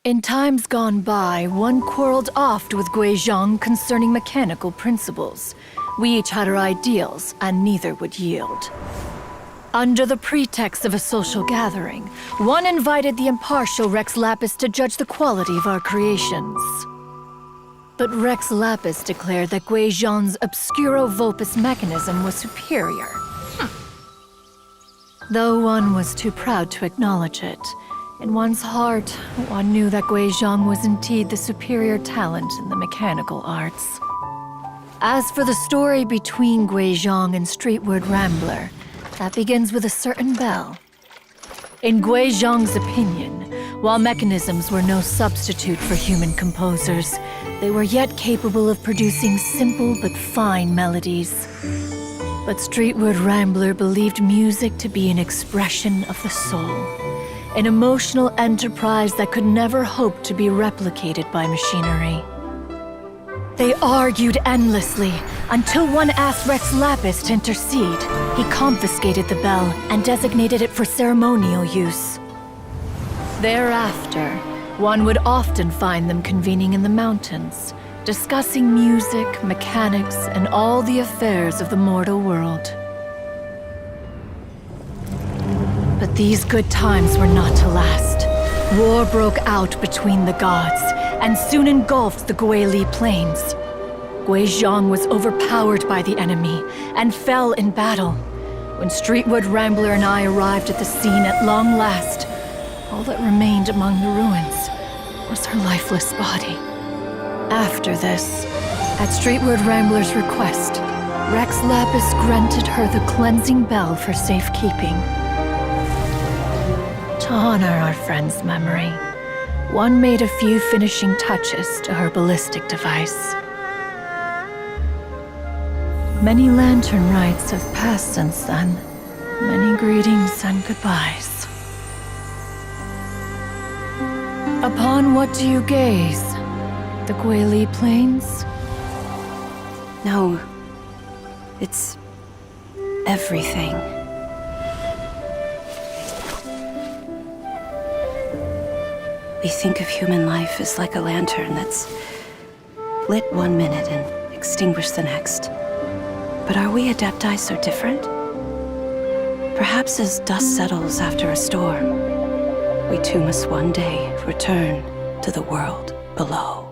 In times gone by, one quarreled oft with Guizhong concerning mechanical principles. We each had our ideals, and neither would yield. Under the pretext of a social gathering, one invited the impartial Rex Lapis to judge the quality of our creations. But Rex Lapis declared that Guizhong's Obscuro Vulpus mechanism was superior. Though one was too proud to acknowledge it, in one's heart, one knew that Guizhong was indeed the superior talent in the mechanical arts. As for the story between Guizhong and Streetward Rambler, that begins with a certain bell. In Guizhong's opinion, while mechanisms were no substitute for human composers, they were yet capable of producing simple but fine melodies. But Streetward Rambler believed music to be an expression of the soul, an emotional enterprise that could never hope to be replicated by machinery. They argued endlessly, until one asked Rex Lapis to intercede. He confiscated the bell and designated it for ceremonial use. Thereafter, one would often find them convening in the mountains, discussing music, mechanics, and all the affairs of the mortal world. But these good times were not to last. War broke out between the gods, and soon engulfed the Guili plains. Guizhong was overpowered by the enemy, and fell in battle. When Streetward Rambler and I arrived at the scene at long last, all that remained among the ruins was her lifeless body. After this, at Streetward Rambler's request, Rex Lapis granted her the cleansing bell for safekeeping. To honor our friend's memory, one made a few finishing touches to her ballistic device. Many lantern rites have passed since then. Many greetings and goodbyes. Upon what do you gaze? The Guili Plains? No. It's everything. We think of human life as like a lantern that's lit one minute and extinguished the next. But are we Adepti so different? Perhaps as dust settles after a storm, we too must one day return to the world below.